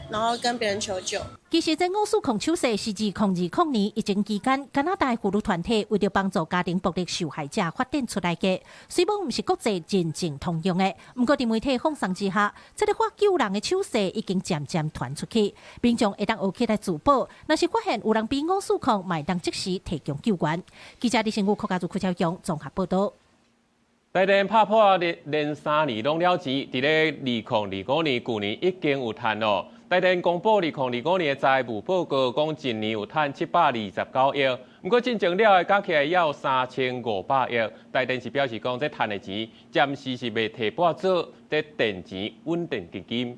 然后跟别人求救。其实，这吴曙狂手势是自2020年疫情期间，加拿大妇女团体为了帮助家庭暴力受害者发展出来的。虽然不是国际真正通用的，不过在媒体放送之下，这个发救人的手势已经渐渐传出去，民众会当学起来自保。若是发现有人比吴曙狂，嘛会当即时提供救援。记者李新武、柯家族、邱超强综合报道。台电拍破连3年拢了钱，伫咧2025年旧年已经有赚咯。台电公布2025年的财务报告，讲今年有赚729亿，不过进前了的加起来也有3500亿。台电是表示讲，这赚的钱暂时是未提拨做这电钱稳定基金。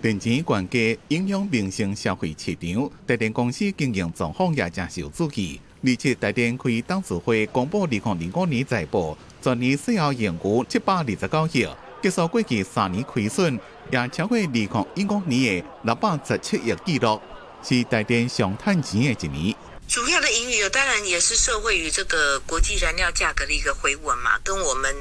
电钱悬价影响民生消费市场，台电公司经营状况也真受刺激。27台电开董事会公布2025年财报，全年税后盈余729亿，结束过去3年亏损，也超过2015年的617亿纪录，是台电上赚钱的一年。主要的盈余当然也是受惠于这个国际燃料价格的一个回稳嘛，跟我们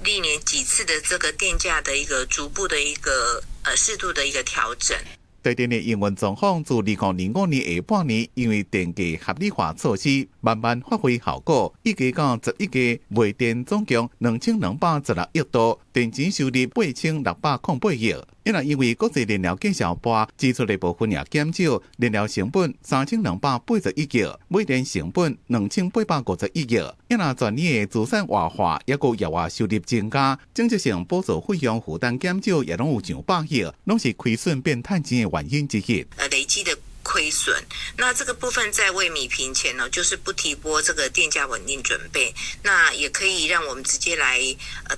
历年几次的这个电价的一个逐步的一个适度的一个调整。台电的营运状况自2005年下半年，因为电价合理化措施慢慢发挥效果，预计到11月卖电总共2216亿度，电钱收入8608亿。因为因为国际燃料介绍部支出的部分也减少，燃料成本3281亿，买电成本2851亿。因为全年的资产活化也个业外收入增加，政策性补助费用负担减少，也拢有上百亿，拢是亏损变赚钱的原因之一。累积的亏损，那这个部分在为弭平前呢，就是不提拨这个电价稳定准备，那也可以让我们直接来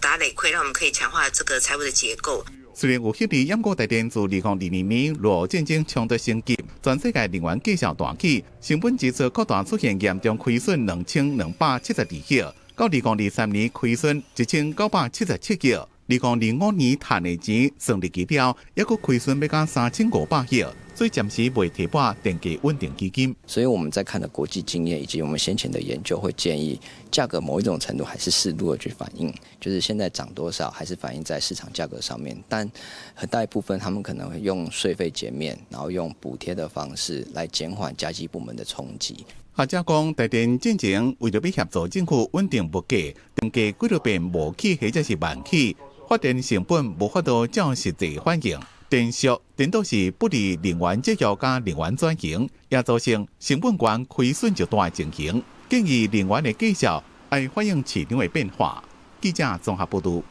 打累亏，让我们可以强化这个财务的结构。虽然有迄例淹过台电自2022年俄战争冲突升级，全世界能源计价大起，成本支出各大出现严重亏损2272亿，到2023年亏损1977亿。2025年赚的钱算入去了，也佫亏损要到3500亿，所以暂时未提拨电价稳定基金。所以我们在看的国际经验以及我们先前的研究，会建议价格某一种程度还是适度的去反映，就是现在涨多少还是反映在市场价格上面，但很大一部分他们可能会用税费减免，然后用补贴的方式来减缓家计部门的冲击。学者讲，台电进前为了要协助政府稳定物价，电价几多变无起或者是慢起。发电成本无法度照实际反映，电缩电都是不利能源节约加能源转型，也造成成本高亏损就大的情形。建议能源的计价要反映市场的变化。记者综合报道。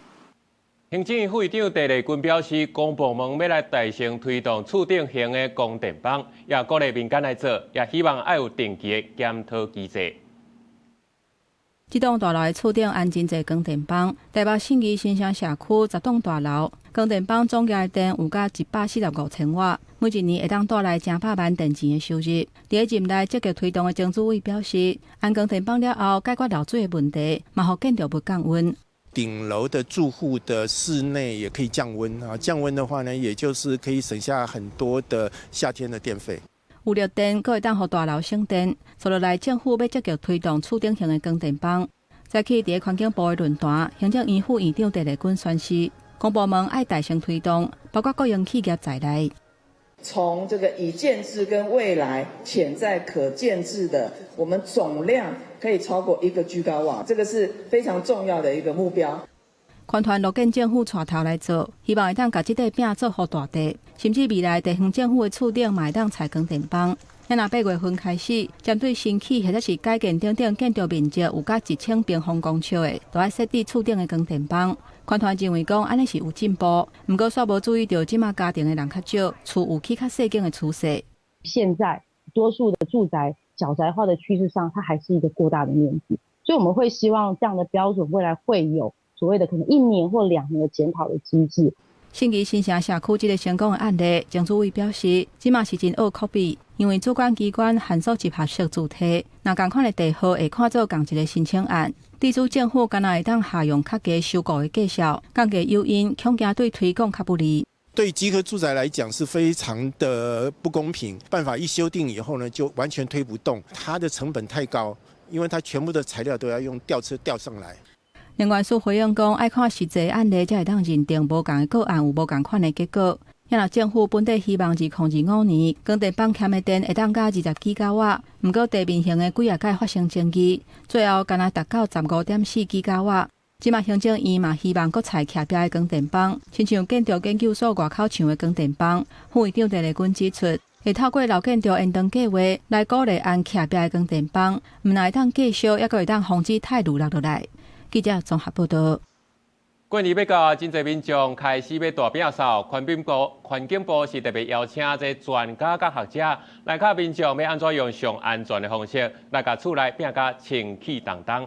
行政院副院长陈丽君表示，公部门要来大声推动厝顶型的光电棒，也鼓励民间来做，也希望要有定期的检讨机制。这栋大楼的厝顶安真侪光电棒，台北信义新城社区10栋大楼，光电棒总价电有到145千瓦，每一年会当带来成百万电钱的收入。伫咧任内积极推动的曾主委表示，安光电棒了后，解决漏水的问题，嘛互建筑物降温。顶楼的住户的室内也可以降温啊，降温的话呢，也就是可以省下很多的夏天的电费。有绿电，佫会当互大楼省电。所落来，政府要积极推动厝顶型的光电棒。早起伫环境部的论坛，行政院副院长陈丽君宣示，公部门爱大声推动，包括国营企业在内。从这个已建制跟未来潜在可建制的，我们总量可以超过1个吉瓦，这个是非常重要的一个目标。环团乐见政府带头来做，希望会当把这块饼做好大地，甚至未来地方政府的厝顶嘛会当采光电棒。若8月份开始，针对新起或者是改建等等建筑面积有甲1000平方公尺的，都要设置厝顶的光电棒。环团认为讲安尼是有进步，不过煞无注意到即马家庭的人较少，厝有起较细间的趋势。现在多数的住宅小宅化的趋势上，它还是一个过大的面积，所以我们会希望这样的标准未来会有所谓的可能1年或2年的检讨的机制。信义新城社区这个成功的案例，郑主委表示，即马是真恶可比，因为主管机关限缩集合式主体，那同款的地号会看做同一个申请案，地主政府敢若会当下用较低收购的价效，降低诱因，恐惊对推广较不利。对集合住宅来讲是非常的不公平，办法一修订以后呢，就完全推不动，它的成本太高，因为它全部的材料都要用吊车吊上来。能源署回应讲，爱看实际案例才会当认定无同的个案有无同款的结果。若政府本地希望2025年光电棒欠的电会当加20吉瓦，不过地面型的几啊届发生争议，最后敢若达到15.4吉瓦。即马行政院嘛希望搁采徛壁的光电棒，亲像建筑研究所外口墙的光电棒。副院长陈丽君指出，会透过老建筑延长计划来鼓励按徛壁的光电棒，唔但会当继续，也搁会当防止太雨落落来。记者综合报道。过年要到，真侪民众开始要大摒扫，环境部是特别邀请这专家甲学者来教民众要安怎用上安全的方式来甲厝内摒甲清气当当。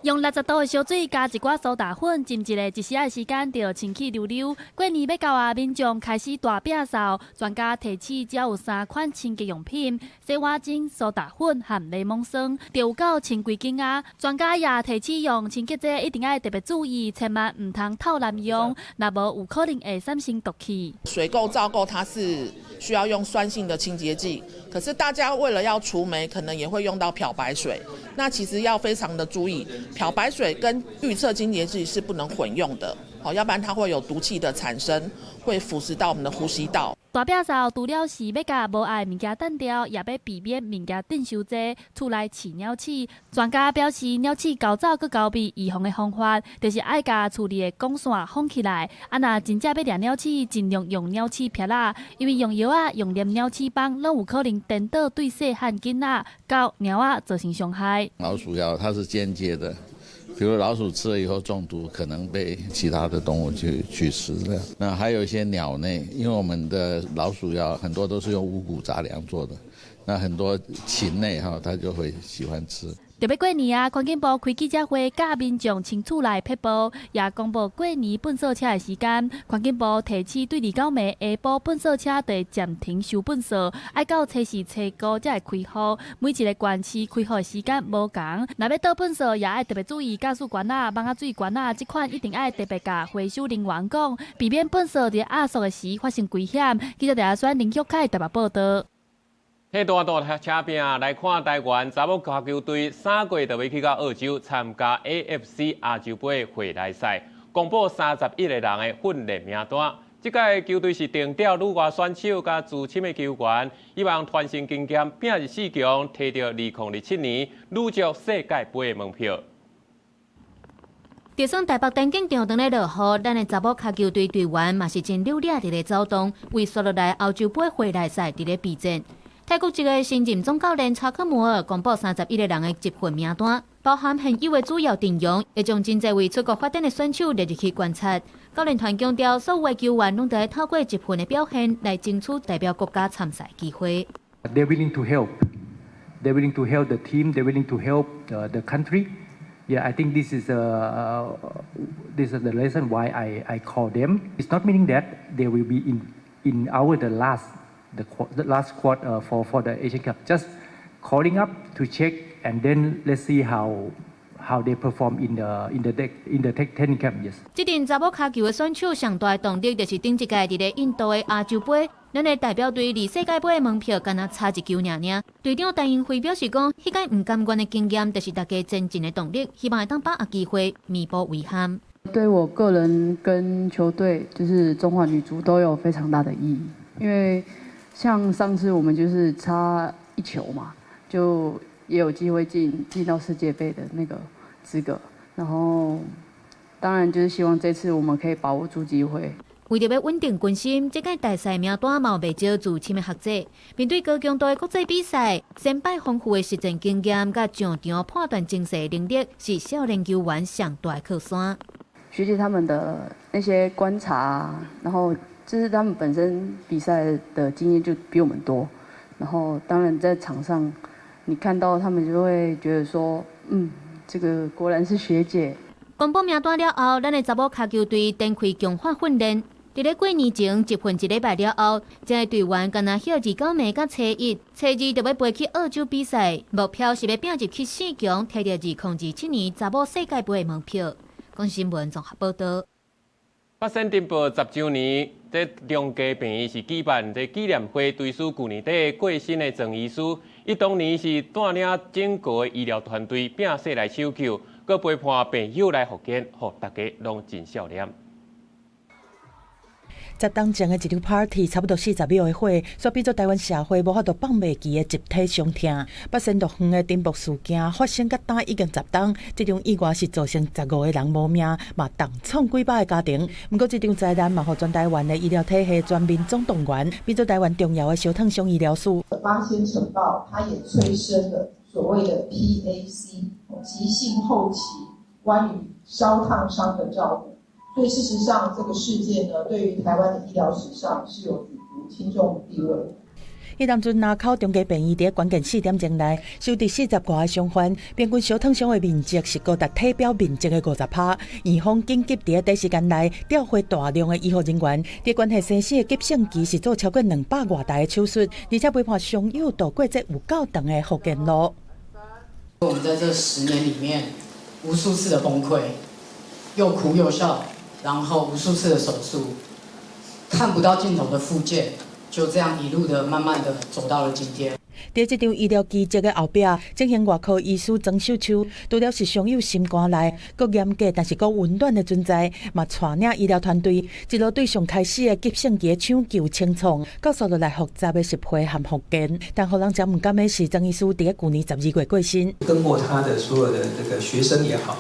用60度的烧水加一寡苏打粉，浸一个1时的时间就清气溜溜。过年要到啊，民众开始大摒扫，专家提醒只要有3款清洁用品：洗碗巾、苏打粉和柠檬霜，就有够清几斤啊。专家也提醒用清洁剂一定要特别注意，千万唔通透滥用，若无有可能会产生毒气。水垢、皂垢它是需要用酸性的清洁剂，可是大家为了要除霉，可能也会用到漂白水。那其实要非常的注意，漂白水跟预测清洁剂是不能混用的，要不然它会有毒气的产生，会腐蚀到我们的呼吸道。大摒扫除了是要甲无爱物件扽掉，也要避免物件顶伤济，厝内饲鸟鼠。专家表示，鸟鼠高走佮高避预防的方法，就是爱甲厝里的光线封起来。若真正要掠鸟鼠，尽量用鸟鼠撇啦，因为用药啊、用黏鸟鼠棒，拢有可能颠倒对细汉囡仔、到猫仔造成伤害。老鼠药它是间接的。比如老鼠吃了以后中毒，可能被其他的动物去吃了。那还有一些鸟类，因为我们的老鼠药很多都是用五谷杂粮做的，那很多禽类它就会喜欢吃。特别过年啊，环境部开记者会，教民众清厝内撇步，也公布过年粪扫车的时间。环境部提醒对29暝下晡粪扫车就会暂停收粪扫，爱到初4、初5才会开放。每一个县市开放的时间无同，若要倒粪扫，也爱特别注意加速管啊、网仔水管啊，这款一定爱特别甲回收人员讲，避免粪扫伫压缩的时发生危险。记者台选林旭凯台北报道。迄大道车饼来看台湾查某脚球队3月就要去到澳洲参加 AFC 亚洲杯回来赛，公布31个人的训练名单。这届球队是定调女外选手甲资深的球员，希望传承经验，拼入4强，摕到2027年女足世界杯的门票。就算台北电竞场当咧落雨，咱的查某脚球队队员嘛是真努力伫咧走动，为刷落来欧洲杯回来赛伫咧备战。泰国一个新任总教练查克摩尔公布31个人的集训名单，包含现有的主要阵容，会将真侪为出国发展的选手列入去观察。教练团强调，所有的球员拢在透过集训的表现来争取代表国家参赛机会。They're willing to help. They're willing to help the team. They're willing to help the country. Yeah, I think this is the reason why I call them. It's not meaning that they will be in our the last squad for the Asian Cup. Just calling up to check, and then let's see how they perform in the training camp. Yes. 这阵查某脚球的选手上大的动力，就是顶一届伫咧印度的亚洲杯，咱的代表队离世界杯的门票敢若差1球尔。队长陈英辉表示讲，迄届唔甘愿的经验，就是大家前进的动力，希望会当把握机会弥补遗憾。对我个人跟球队，就是中华女足都有非常大的意义。因为像上次我们就是差1球嘛，就也有机会进到世界杯的那个资格。然后，当然就是希望这次我们可以把握住机会。为着要稳定军心，这届大赛名单嘛未少自深的学者。面对高强度的国际比赛，先摆丰富的实战经验，甲上场判断情势的能力，是少年球员上大的靠山。学习他们的那些观察，然后就是他们本身比赛的经验就比我们多，然后当然在场上，你看到他们就会觉得说，这个果然是学姐。公布名单了后，咱的查某脚球队展开强化训练。伫咧过年前集训1礼拜了后，这个队员干那休29暝甲初1，初2就要飞去澳洲比赛，目标是要拼入去4强，摕到2027年查某世界杯的门票。讲新闻综合报道。八仙镇报10周年，这两家病院是举办这纪念会，追思去年底过身的郑医师。伊当年是带领整个的医疗团队拼死来抢救，佮陪伴病友来复健，互大家拢尽笑脸。十当前的一场 party， 差不多40秒的火，煞变做台湾社会无法度放袂记的集体伤痛。八仙乐园的颠簸事件发生到打已经10当，这场意外是造成15个人无命，嘛重创几百个家庭。不过这场灾难嘛，互全台湾的医疗体系全民总动员，变做台湾重要的烧烫伤医疗师。八仙城爆，它也催生了所谓的 PAC 急性后期关于烧烫伤的照顾。所以事实上，这个事件呢，对于台湾的医疗史上是有举足轻重地位的。伊当阵南口中家病院伫关键4点钟内收治40多个伤患，平均烧烫伤的面积是高达体表面积的50%。院方紧急伫第一时间内调回大量的医护人员，伫关系生死的急性期是做超过200多台的手术，而且陪伴伤友度过这有够长的复健路。我们在这10年里面，无数次的崩溃，又哭又笑。然后无数次的手术，看不到尽头的复健，就这样一路的慢慢的走到了今天。在这场医疗奇迹的后壁，进行外科医师曾秀秋，除了是伤友心肝内，搁严格但是搁温暖的存在，嘛带领医疗团队一路对上开始的急性期抢救清创，到续落来复杂的拾回和复健。但互人讲唔甘的是，曾医师伫去年12月过身。跟过他的所有的这个学生也好。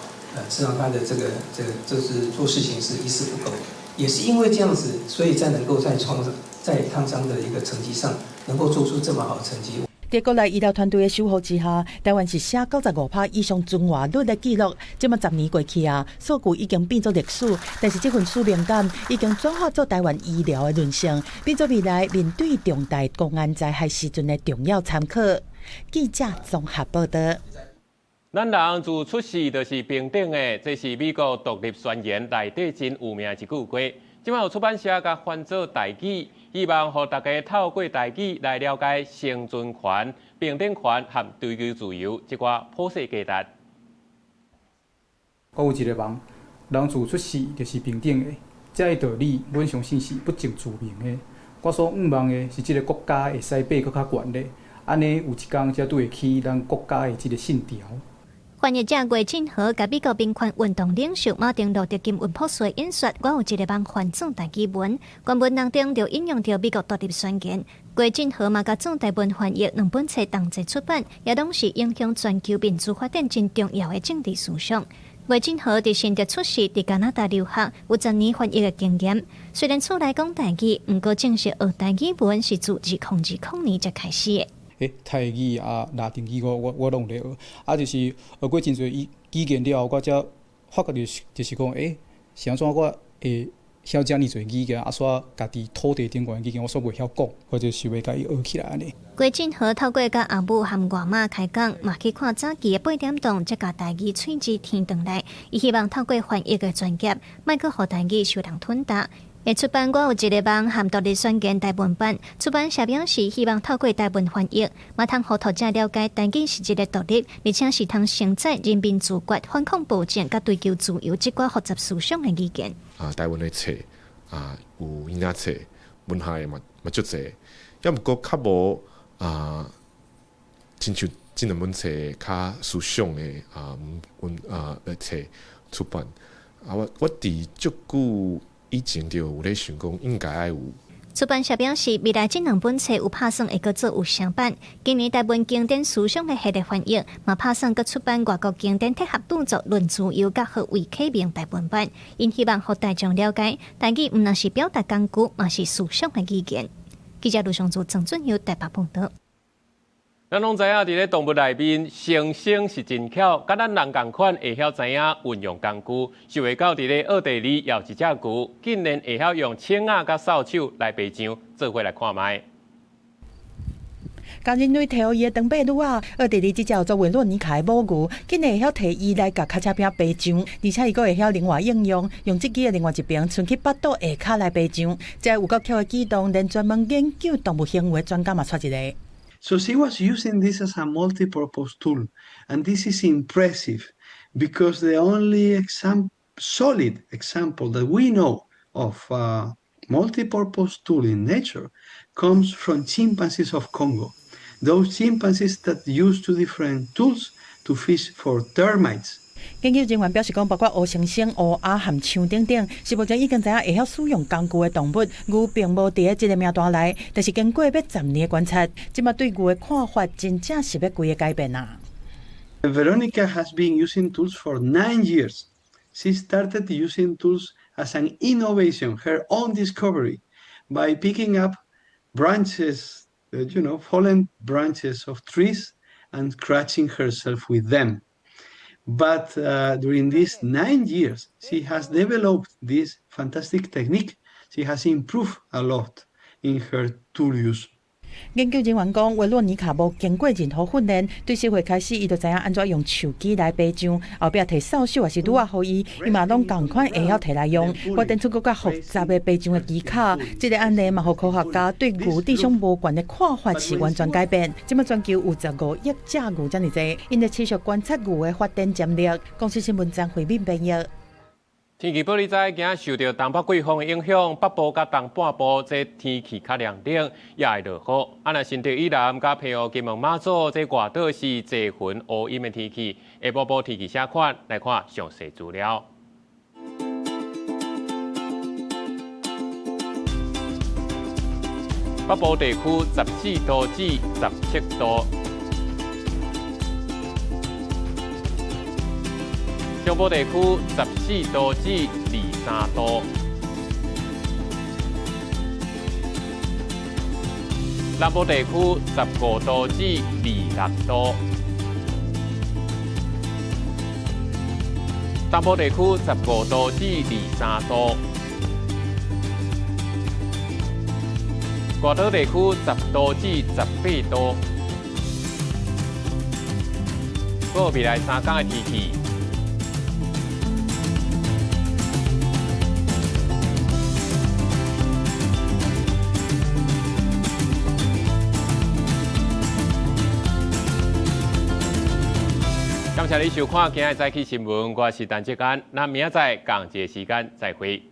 实际上他的就是做事情是一丝不苟，也是因为这样子，所以才能够在烫伤的一个成绩上能够做出这么好的成绩。在国内医疗团队的守护之下，台湾是写95%以上存活率的记录。这么10年过去啊，数据已经变作历史，但是这份使命感已经转化做台湾医疗的韧性，变作未来面对重大公安灾害时阵的重要参考。记者综合报道。咱人自出世就是平等的，这是美国独立宣言内底真有名一句话。即摆有出版社甲翻做台语，希望互大家透过台语来了解生存权、平等权和追求自由这寡普世价值。我有一个梦，人自出世就是平等的，这个道理阮相信是不证自明的。我所愿望的是，这个国家会使爬搁较悬咧，安尼有一天才对得起咱国家的这个信条。翻译者魏晋和甲美国民权运动领袖马丁路德金文朴素引述，我有一个梦翻转台语文，原文当中就引用到美国独立宣言。魏晋和嘛甲转台文翻译2本册同齐出版，也拢是影响全球民主发展真重要的政治思想。魏晋和伫新德出世，伫加拿大留学，有10年翻译的经验。虽然厝内讲台语，毋过正式学台语文是自2020年才开始的。台语啊、拉丁语我拢咧学，就是学过真侪语言了后，我才发觉就是讲，是安怎我会晓遮尔侪语言，煞家己土地顶悬语言我煞袂晓讲，我就想要甲伊学起来安尼。郭晋和透过甲阿母和外妈开讲，嘛去看早期的8点档，才甲台语喙字听转来。伊希望透过翻译的专业，莫去互台语受人吞达。会出版我有一个梦和独立宣言台文版，出版社表示希望透过台文翻译，嘛通互读者了解台语是一个独立，而且是通承载人民自觉、反抗暴政、甲追求自由这寡复杂思想的语言。台湾的册有影册、文学的嘛足侪，要毋过较无亲像这两本册较思想的册出版。我伫足久以前就有咧想讲，应该爱有。出版社表示，未来这2本册有打算会搁做有声版。今年台湾经典思想的系列翻译，嘛打算搁出版外国经典铁盒著作《论自由》甲《何为启明》台湾版，因希望互大众了解，台语毋但是表达工具，嘛是思想的语言。记者卢尚祖、郑俊佑台北报道。咱拢知影，伫咧动物内面，猩猩是真巧，甲咱人共款会晓知影运用工具。想袂到伫咧奥地利有一只牛，竟然会晓用枪仔甲扫帚来爬墙，做伙来看卖。甲人类摕互伊的长臂鹿啊，奥地利这只叫做维罗妮卡的母牛，竟然会晓摕伊来甲脚车边爬墙，而且伊阁会晓另外应用，用自己的另外一边伸去巴肚下骹来爬墙。这有够巧的举动，连专门研究动物行为专家嘛出一个。So she was using this as a multi-purpose tool, and this is impressive because the only solid example that we know of a multi-purpose tool in nature comes from chimpanzees of Congo. Those chimpanzees that use 2 different tools to fish for termites. 研究人员表示讲，包括乌猩猩、乌鸦和象等等，是目前已经知影会晓使用工具的动物。牛并无伫这个名单内，但是经过要10年的观察，即马对牛的看法真正是要规个改变啊。Veronica has been using tools for 9 years. She started using tools as an innovation, her own discovery, by picking up branches, fallen branches of trees and scratching herself with them. But during these 9 years, she has developed this fantastic technique. She has improved a lot in her tool use. 研究人员讲，维罗妮卡无经过任何训练，对社会开始，伊就知影安怎用手机来爬墙，后壁摕扫帚也是拄啊，互伊嘛拢共款会晓摕来用，发展出更加复杂的爬墙的技巧。这个案例嘛，互科学家对牛智商无悬的看法是完全改变。即马全球有15亿只牛这么多，因在持续观察牛的发展潜力。公司新闻张惠敏编译。天气报你知，今仔受到东北季风的影响，北部甲东半部这天气较凉冷，也会落雨。若新竹以南甲澎湖、金门、马祖这外岛是多云乌阴的天气。下晡部天气写款来看详细资料。北部地区14度至17度。中部地区14度至23度，南部地区15度至26度，东部地区15度至23度，外岛地区10度至18度。过未来3天的天气。感谢你收看今日早起新闻，我是陈志安，那明仔载同一个时间再会。